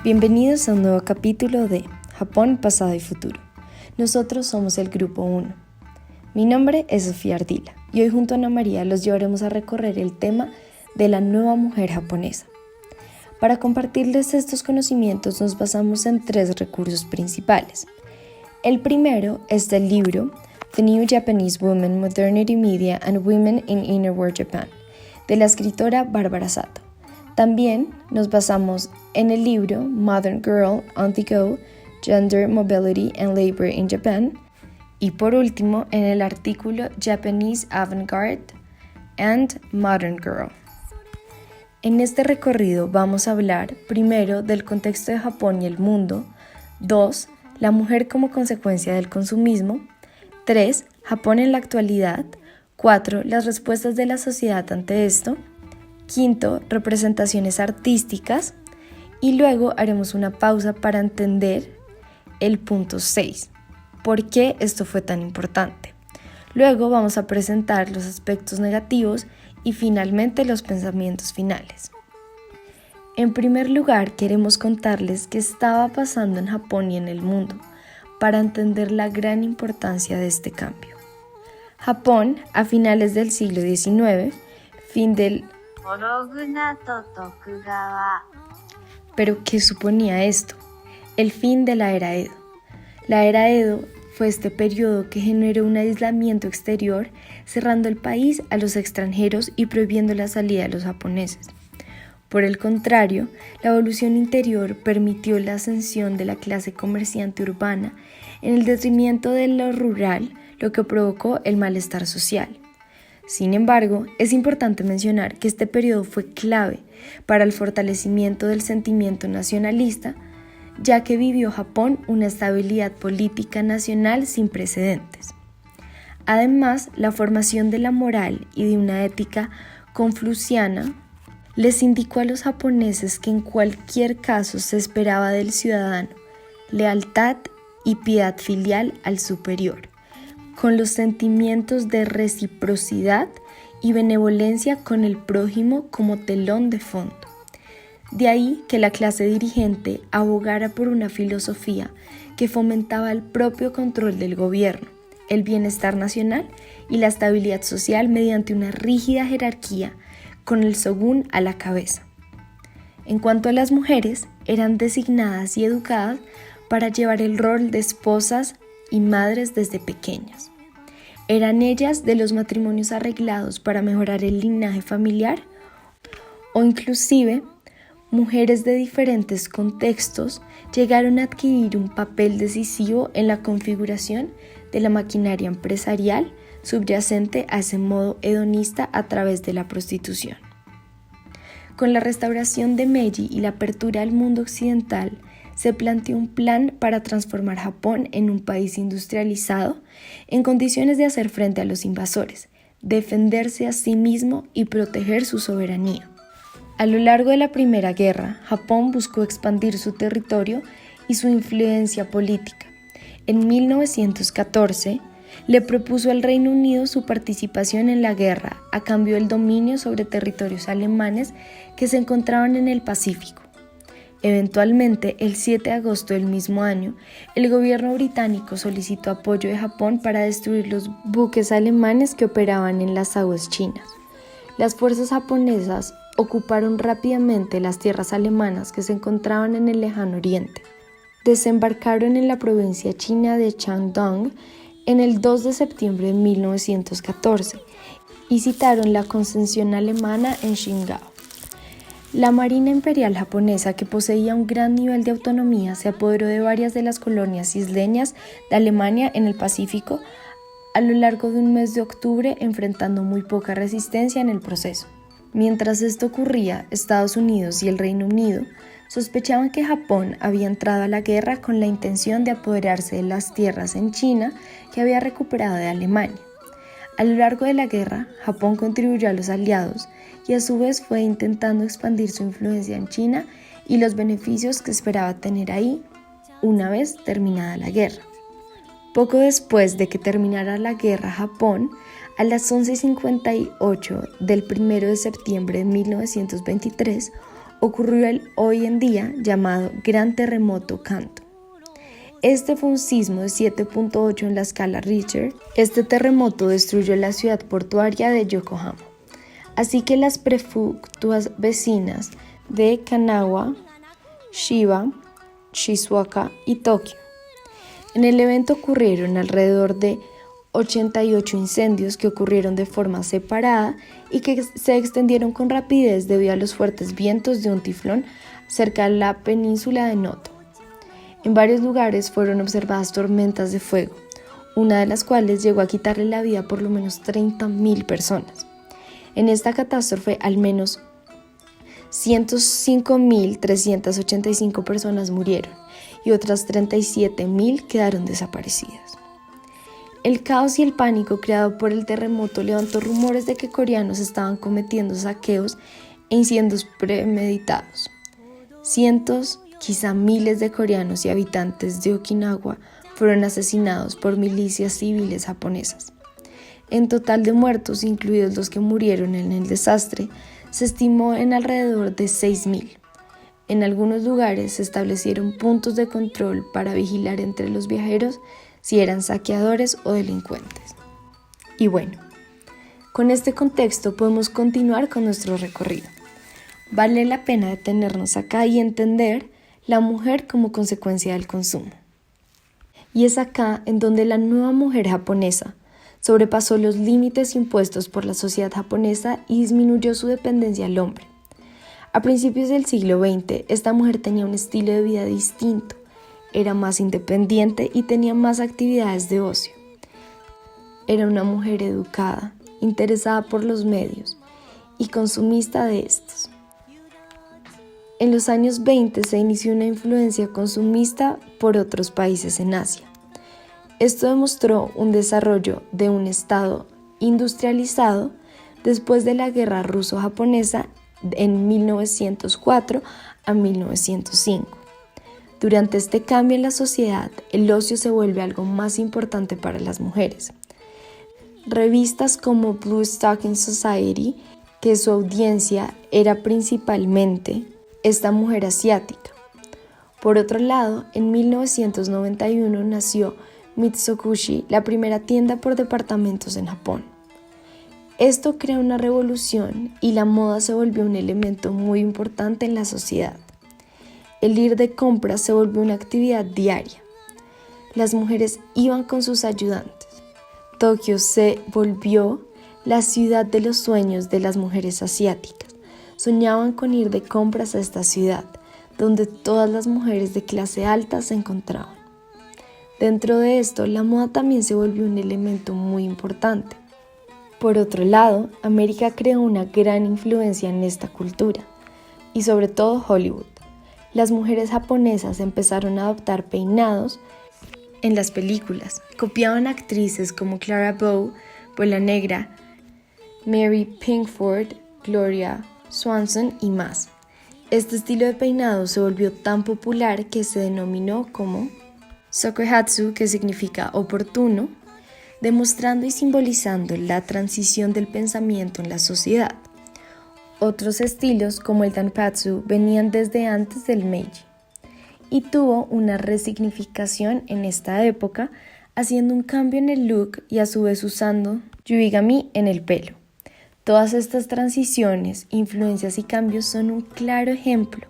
Bienvenidos a un nuevo capítulo de Japón, Pasado y Futuro. Nosotros somos el Grupo 1. Mi nombre es Sofía Ardila y hoy junto a Ana María los llevaremos a recorrer el tema de la nueva mujer japonesa. Para compartirles estos conocimientos nos basamos en 3 recursos principales. El primero es del libro The New Japanese Woman, Modernity Media and Women in Inner World Japan, de la escritora Bárbara Sato. También nos basamos en el libro Modern Girl on the Go, Gender, Mobility and Labor in Japan, y por último en el artículo Japanese Avant-Garde and Modern Girl. En este recorrido vamos a hablar primero del contexto de Japón y el mundo, 2. La mujer como consecuencia del consumismo, 3. Japón en la actualidad, 4. Las respuestas de la sociedad ante esto, 5. Representaciones artísticas y luego haremos una pausa para entender el punto 6. ¿Por qué esto fue tan importante? Luego vamos a presentar los aspectos negativos y finalmente los pensamientos finales. En primer lugar, queremos contarles qué estaba pasando en Japón y en el mundo para entender la gran importancia de este cambio. Japón, a finales del siglo XIX, fin del... ¿Pero qué suponía esto? El fin de la era Edo. La era Edo fue este periodo que generó un aislamiento exterior, cerrando el país a los extranjeros y prohibiendo la salida de los japoneses. Por el contrario, la evolución interior permitió la ascensión de la clase comerciante urbana en el detrimento de lo rural, lo que provocó el malestar social. Sin embargo, es importante mencionar que este periodo fue clave para el fortalecimiento del sentimiento nacionalista, ya que vivió Japón una estabilidad política nacional sin precedentes. Además, la formación de la moral y de una ética confuciana les indicó a los japoneses que en cualquier caso se esperaba del ciudadano lealtad y piedad filial al superior, con los sentimientos de reciprocidad y benevolencia con el prójimo como telón de fondo. De ahí que la clase dirigente abogara por una filosofía que fomentaba el propio control del gobierno, el bienestar nacional y la estabilidad social mediante una rígida jerarquía con el shogun a la cabeza. En cuanto a las mujeres, eran designadas y educadas para llevar el rol de esposas y madres desde pequeñas. ¿Eran ellas de los matrimonios arreglados para mejorar el linaje familiar? O inclusive, mujeres de diferentes contextos llegaron a adquirir un papel decisivo en la configuración de la maquinaria empresarial subyacente a ese modo hedonista a través de la prostitución. Con la restauración de Meiji y la apertura al mundo occidental, se planteó un plan para transformar Japón en un país industrializado en condiciones de hacer frente a los invasores, defenderse a sí mismo y proteger su soberanía. A lo largo de la Primera Guerra, Japón buscó expandir su territorio y su influencia política. En 1914, le propuso al Reino Unido su participación en la guerra a cambio del dominio sobre territorios alemanes que se encontraban en el Pacífico. Eventualmente, el 7 de agosto del mismo año, el gobierno británico solicitó apoyo de Japón para destruir los buques alemanes que operaban en las aguas chinas. Las fuerzas japonesas ocuparon rápidamente las tierras alemanas que se encontraban en el lejano oriente. Desembarcaron en la provincia china de Shandong en el 2 de septiembre de 1914 y citaron la concesión alemana en Qingdao. La Marina Imperial japonesa, que poseía un gran nivel de autonomía, se apoderó de varias de las colonias isleñas de Alemania en el Pacífico a lo largo de un mes de octubre, enfrentando muy poca resistencia en el proceso. Mientras esto ocurría, Estados Unidos y el Reino Unido sospechaban que Japón había entrado a la guerra con la intención de apoderarse de las tierras en China que había recuperado de Alemania. A lo largo de la guerra, Japón contribuyó a los aliados y a su vez fue intentando expandir su influencia en China y los beneficios que esperaba tener ahí una vez terminada la guerra. Poco después de que terminara la guerra, Japón, a las 11:58 del 1 de septiembre de 1923, ocurrió el hoy en día llamado Gran Terremoto Kanto. Este fue un sismo de 7.8 en la escala Richter. Este terremoto destruyó la ciudad portuaria de Yokohama, así que las prefecturas vecinas de Kanagawa, Chiba, Shizuoka y Tokio. En el evento ocurrieron alrededor de 88 incendios que ocurrieron de forma separada y que se extendieron con rapidez debido a los fuertes vientos de un tiflón cerca de la península de Noto. En varios lugares fueron observadas tormentas de fuego, una de las cuales llegó a quitarle la vida a por lo menos 30.000 personas. En esta catástrofe, al menos 105.385 personas murieron y otras 37.000 quedaron desaparecidas. El caos y el pánico creado por el terremoto levantó rumores de que coreanos estaban cometiendo saqueos e incendios premeditados. Cientos, quizá miles de coreanos y habitantes de Okinawa fueron asesinados por milicias civiles japonesas. En total de muertos, incluidos los que murieron en el desastre, se estimó en alrededor de 6.000. En algunos lugares se establecieron puntos de control para vigilar entre los viajeros si eran saqueadores o delincuentes. Y bueno, con este contexto podemos continuar con nuestro recorrido. Vale la pena detenernos acá y entender la mujer como consecuencia del consumo. Y es acá en donde la nueva mujer japonesa sobrepasó los límites impuestos por la sociedad japonesa y disminuyó su dependencia al hombre. A principios del siglo XX, esta mujer tenía un estilo de vida distinto, era más independiente y tenía más actividades de ocio. Era una mujer educada, interesada por los medios y consumista de estos. En los años 20 se inició una influencia consumista por otros países en Asia. Esto demostró un desarrollo de un estado industrializado después de la guerra ruso-japonesa en 1904 a 1905. Durante este cambio en la sociedad, el ocio se vuelve algo más importante para las mujeres. Revistas como Blue Stocking Society, que su audiencia era principalmente esta mujer asiática. Por otro lado, en 1991 nació Mitsubishi, la primera tienda por departamentos en Japón. Esto creó una revolución y la moda se volvió un elemento muy importante en la sociedad. El ir de compras se volvió una actividad diaria. Las mujeres iban con sus ayudantes. Tokio se volvió la ciudad de los sueños de las mujeres asiáticas. Soñaban con ir de compras a esta ciudad, donde todas las mujeres de clase alta se encontraban. Dentro de esto, la moda también se volvió un elemento muy importante. Por otro lado, América creó una gran influencia en esta cultura, y sobre todo Hollywood. Las mujeres japonesas empezaron a adoptar peinados en las películas. Copiaban actrices como Clara Bow, Bola Negra, Mary Pickford, Gloria Swanson y más. Este estilo de peinado se volvió tan popular que se denominó como Sokohatsu, que significa oportuno, demostrando y simbolizando la transición del pensamiento en la sociedad. Otros estilos, como el Danpatsu, venían desde antes del Meiji y tuvo una resignificación en esta época, haciendo un cambio en el look y a su vez usando yubigami en el pelo. Todas estas transiciones, influencias y cambios son un claro ejemplo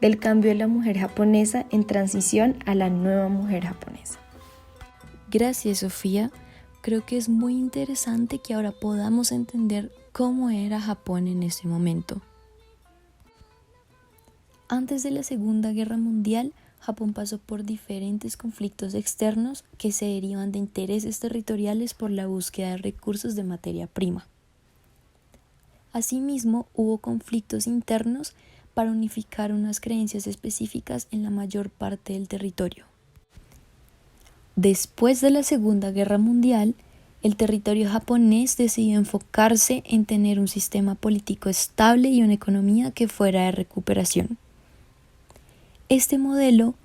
del cambio de la mujer japonesa en transición a la nueva mujer japonesa. Gracias, Sofía. Creo que es muy interesante que ahora podamos entender cómo era Japón en ese momento. Antes de la Segunda Guerra Mundial, Japón pasó por diferentes conflictos externos que se derivan de intereses territoriales por la búsqueda de recursos de materia prima. Asimismo, hubo conflictos internos para unificar unas creencias específicas en la mayor parte del territorio. Después de la Segunda Guerra Mundial, el territorio japonés decidió enfocarse en tener un sistema político estable y una economía que fuera de recuperación. Este modelo,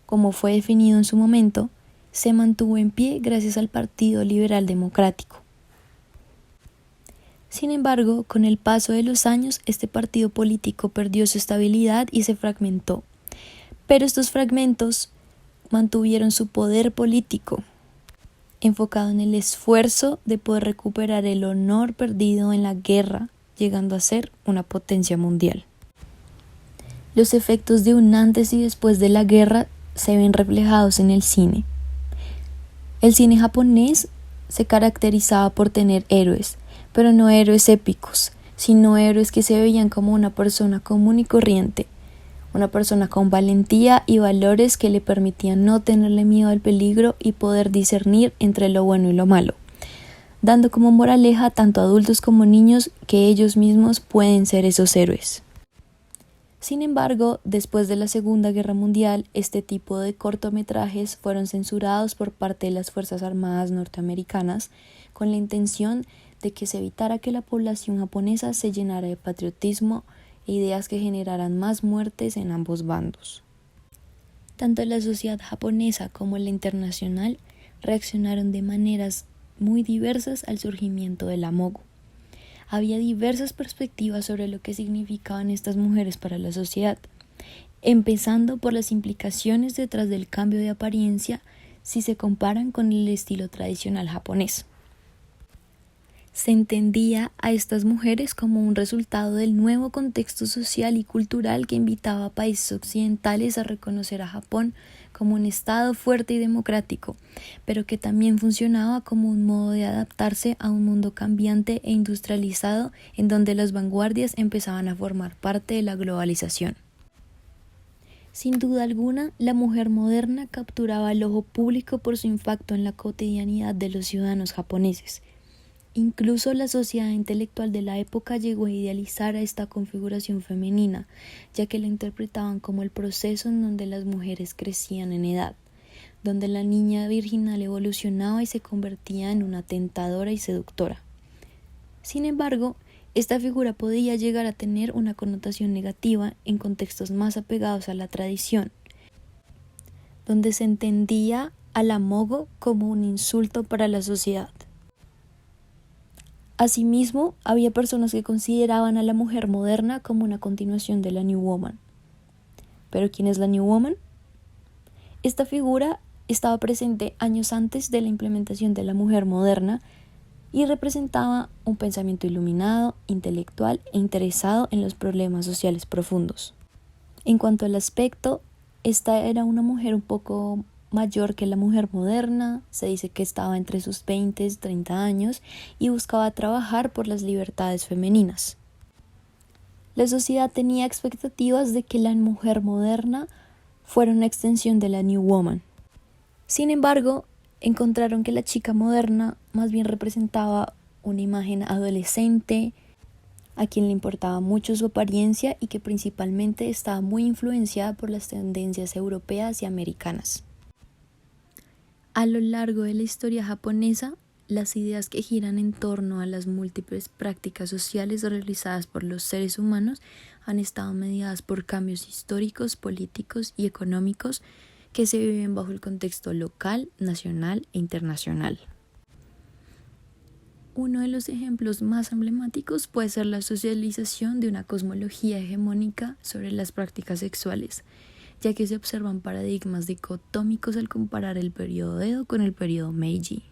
como fue definido en su momento, se mantuvo en pie gracias al Partido Liberal Democrático. Sin embargo, con el paso de los años, este partido político perdió su estabilidad y se fragmentó. Pero estos fragmentos mantuvieron su poder político, enfocado en el esfuerzo de poder recuperar el honor perdido en la guerra, llegando a ser una potencia mundial. Los efectos de un antes y después de la guerra se ven reflejados en el cine. El cine japonés se caracterizaba por tener héroes, pero no héroes épicos, sino héroes que se veían como una persona común y corriente, una persona con valentía y valores que le permitían no tenerle miedo al peligro y poder discernir entre lo bueno y lo malo, dando como moraleja tanto a adultos como niños que ellos mismos pueden ser esos héroes. Sin embargo, después de la Segunda Guerra Mundial, este tipo de cortometrajes fueron censurados por parte de las Fuerzas Armadas norteamericanas con la intención de que se evitara que la población japonesa se llenara de patriotismo e ideas que generaran más muertes en ambos bandos. Tanto la sociedad japonesa como la internacional reaccionaron de maneras muy diversas al surgimiento de la mogu. Había diversas perspectivas sobre lo que significaban estas mujeres para la sociedad, empezando por las implicaciones detrás del cambio de apariencia si se comparan con el estilo tradicional japonés. Se entendía a estas mujeres como un resultado del nuevo contexto social y cultural que invitaba a países occidentales a reconocer a Japón como un estado fuerte y democrático, pero que también funcionaba como un modo de adaptarse a un mundo cambiante e industrializado en donde las vanguardias empezaban a formar parte de la globalización. Sin duda alguna, la mujer moderna capturaba el ojo público por su impacto en la cotidianidad de los ciudadanos japoneses. Incluso la sociedad intelectual de la época llegó a idealizar a esta configuración femenina, ya que la interpretaban como el proceso en donde las mujeres crecían en edad, donde la niña virginal evolucionaba y se convertía en una tentadora y seductora. Sin embargo, esta figura podía llegar a tener una connotación negativa en contextos más apegados a la tradición, donde se entendía a la mogo como un insulto para la sociedad. Asimismo, había personas que consideraban a la mujer moderna como una continuación de la New Woman. ¿Pero quién es la New Woman? Esta figura estaba presente años antes de la implementación de la mujer moderna y representaba un pensamiento iluminado, intelectual e interesado en los problemas sociales profundos. En cuanto al aspecto, esta era una mujer un poco mayor que la mujer moderna, se dice que estaba entre sus 20 y 30 años y buscaba trabajar por las libertades femeninas. La sociedad tenía expectativas de que la mujer moderna fuera una extensión de la New Woman. Sin embargo, encontraron que la chica moderna más bien representaba una imagen adolescente, a quien le importaba mucho su apariencia y que principalmente estaba muy influenciada por las tendencias europeas y americanas. A lo largo de la historia japonesa, las ideas que giran en torno a las múltiples prácticas sociales realizadas por los seres humanos han estado mediadas por cambios históricos, políticos y económicos que se viven bajo el contexto local, nacional e internacional. Uno de los ejemplos más emblemáticos puede ser la socialización de una cosmología hegemónica sobre las prácticas sexuales, ya que se observan paradigmas dicotómicos al comparar el periodo Edo con el periodo Meiji.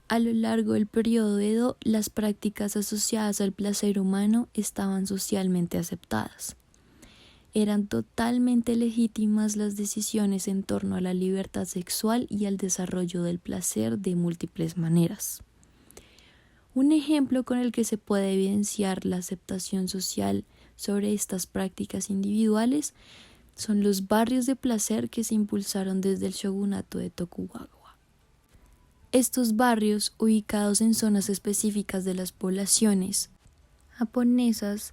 A lo largo del periodo Edo, las prácticas asociadas al placer humano estaban socialmente aceptadas. Eran totalmente legítimas las decisiones en torno a la libertad sexual y al desarrollo del placer de múltiples maneras. Un ejemplo con el que se puede evidenciar la aceptación social sobre estas prácticas individuales son los barrios de placer que se impulsaron desde el shogunato de Tokugawa. Estos barrios, ubicados en zonas específicas de las poblaciones japonesas,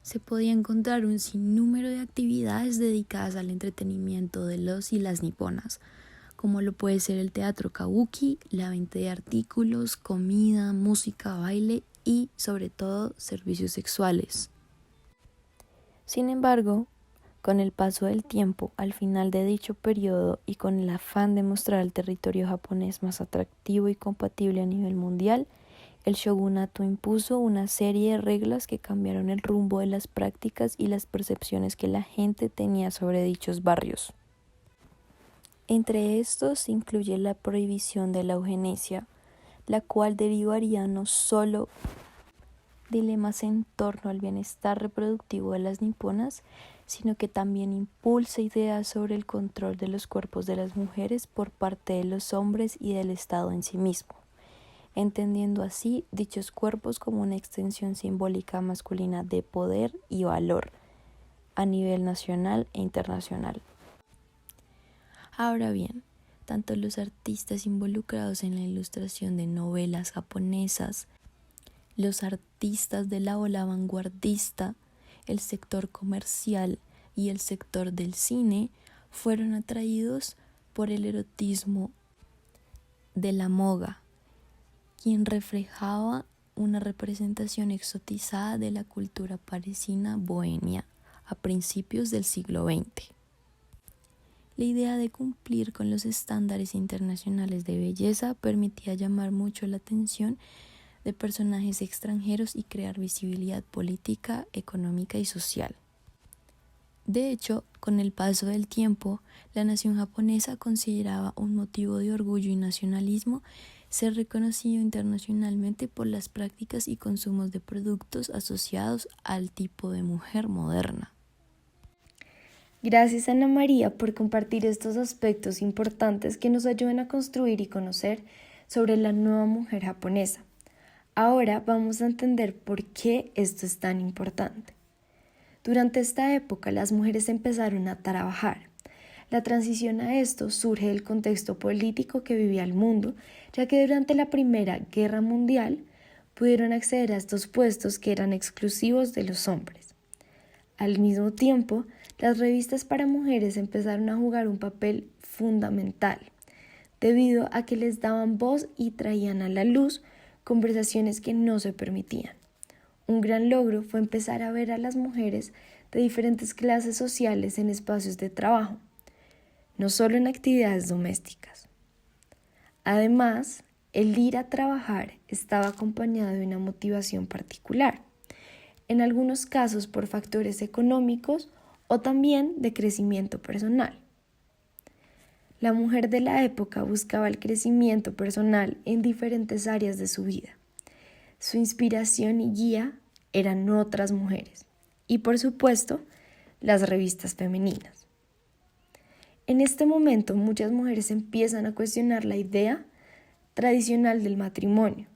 se podía encontrar un sinnúmero de actividades dedicadas al entretenimiento de los y las niponas, como lo puede ser el teatro kabuki, la venta de artículos, comida, música, baile y, sobre todo, servicios sexuales. Sin embargo, con el paso del tiempo, al final de dicho periodo y con el afán de mostrar el territorio japonés más atractivo y compatible a nivel mundial, El shogunato impuso una serie de reglas que cambiaron el rumbo de las prácticas y las percepciones que la gente tenía sobre dichos barrios. Entre estos se incluye la prohibición de la eugenesia, la cual derivaría no solo dilemas en torno al bienestar reproductivo de las niponas, sino que también impulsa ideas sobre el control de los cuerpos de las mujeres por parte de los hombres y del Estado en sí mismo, entendiendo así dichos cuerpos como una extensión simbólica masculina de poder y valor a nivel nacional e internacional. Ahora bien, tanto los artistas involucrados en la ilustración de novelas japonesas, los artistas de la ola vanguardista, el sector comercial y el sector del cine fueron atraídos por el erotismo de la moga, quien reflejaba una representación exotizada de la cultura parisina bohemia a principios del siglo XX. La idea de cumplir con los estándares internacionales de belleza permitía llamar mucho la atención de personajes extranjeros y crear visibilidad política, económica y social. De hecho, con el paso del tiempo, la nación japonesa consideraba un motivo de orgullo y nacionalismo ser reconocido internacionalmente por las prácticas y consumos de productos asociados al tipo de mujer moderna. Gracias Ana María por compartir estos aspectos importantes que nos ayudan a construir y conocer sobre la nueva mujer japonesa. Ahora vamos a entender por qué esto es tan importante. Durante esta época las mujeres empezaron a trabajar. La transición a esto surge del contexto político que vivía el mundo, ya que durante la Primera Guerra Mundial pudieron acceder a estos puestos que eran exclusivos de los hombres. Al mismo tiempo, las revistas para mujeres empezaron a jugar un papel fundamental, debido a que les daban voz y traían a la luz conversaciones que no se permitían. Un gran logro fue empezar a ver a las mujeres de diferentes clases sociales en espacios de trabajo, no solo en actividades domésticas. Además, el ir a trabajar estaba acompañado de una motivación particular, en algunos casos por factores económicos o también de crecimiento personal. La mujer de la época buscaba el crecimiento personal en diferentes áreas de su vida. Su inspiración y guía eran otras mujeres y, por supuesto, las revistas femeninas. En este momento, muchas mujeres empiezan a cuestionar la idea tradicional del matrimonio,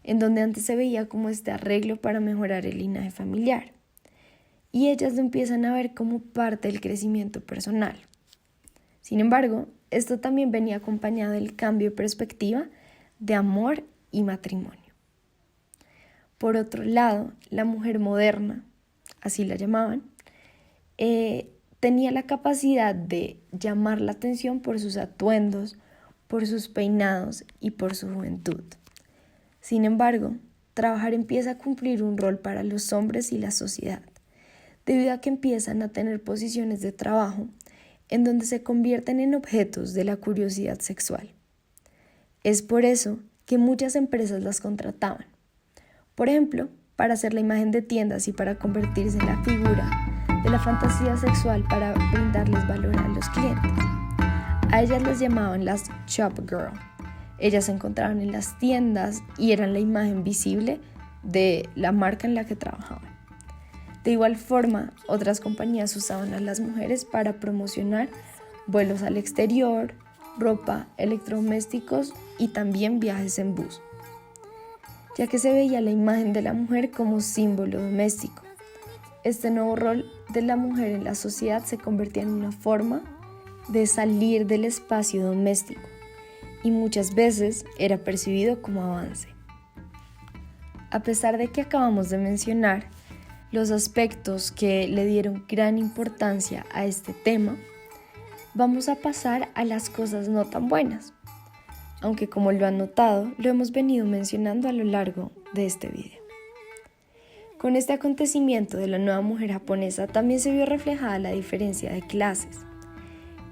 en donde antes se veía como este arreglo para mejorar el linaje familiar, y ellas lo empiezan a ver como parte del crecimiento personal. Sin embargo, esto también venía acompañado del cambio de perspectiva de amor y matrimonio. Por otro lado, la mujer moderna, así la llamaban, tenía la capacidad de llamar la atención por sus atuendos, por sus peinados y por su juventud. Sin embargo, trabajar empieza a cumplir un rol para los hombres y la sociedad, debido a que empiezan a tener posiciones de trabajo en donde se convierten en objetos de la curiosidad sexual. Es por eso que muchas empresas las contrataban, por ejemplo, para hacer la imagen de tiendas y para convertirse en la figura de la fantasía sexual para brindarles valor a los clientes. A ellas las llamaban las shop girl. Ellas se encontraban en las tiendas y eran la imagen visible de la marca en la que trabajaban. De igual forma, otras compañías usaban a las mujeres para promocionar vuelos al exterior, ropa, electrodomésticos y también viajes en bus, ya que se veía la imagen de la mujer como símbolo doméstico. Este nuevo rol de la mujer en la sociedad se convertía en una forma de salir del espacio doméstico y muchas veces era percibido como avance. A pesar de que acabamos de mencionar los aspectos que le dieron gran importancia a este tema, vamos a pasar a las cosas no tan buenas, aunque como lo han notado, lo hemos venido mencionando a lo largo de este video. Con este acontecimiento de la nueva mujer japonesa también se vio reflejada la diferencia de clases.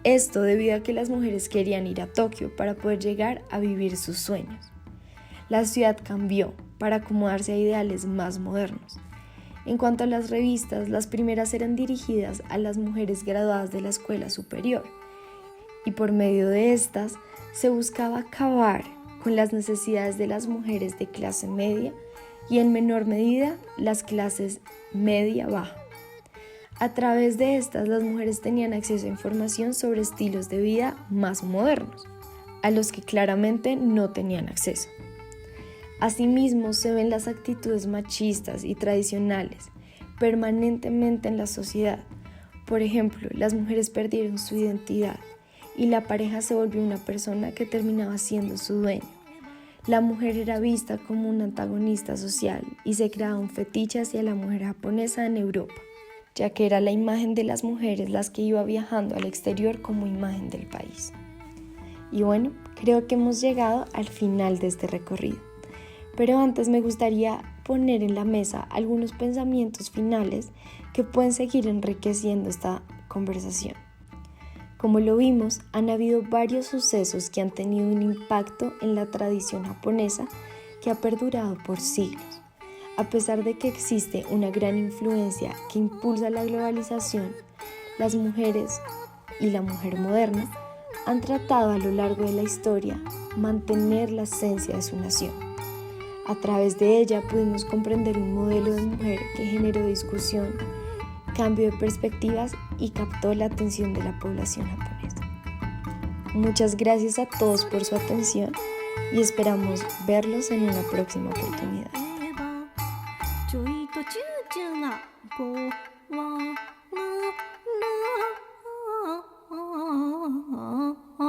Esto debido a que las mujeres querían ir a Tokio para poder llegar a vivir sus sueños. la ciudad cambió para acomodarse a ideales más modernos. En cuanto a las revistas, las primeras eran dirigidas a las mujeres graduadas de la escuela superior, y por medio de estas se buscaba acabar con las necesidades de las mujeres de clase media y en menor medida las clases media-baja. A través de estas, las mujeres tenían acceso a información sobre estilos de vida más modernos, a los que claramente no tenían acceso. Asimismo, se ven las actitudes machistas y tradicionales permanentemente en la sociedad. Por ejemplo, las mujeres perdieron su identidad y la pareja se volvió una persona que terminaba siendo su dueño. La mujer era vista como un antagonista social y se creaba un fetiche hacia la mujer japonesa en Europa, ya que era la imagen de las mujeres las que iba viajando al exterior como imagen del país. Y bueno, creo que hemos llegado al final de este recorrido. Pero antes me gustaría poner en la mesa algunos pensamientos finales que pueden seguir enriqueciendo esta conversación. Como lo vimos, han habido varios sucesos que han tenido un impacto en la tradición japonesa que ha perdurado por siglos. A pesar de que existe una gran influencia que impulsa la globalización, las mujeres y la mujer moderna han tratado a lo largo de la historia mantener la esencia de su nación. A través de ella pudimos comprender un modelo de mujer que generó discusión, cambio de perspectivas y captó la atención de la población japonesa. Muchas gracias a todos por su atención y esperamos verlos en una próxima oportunidad.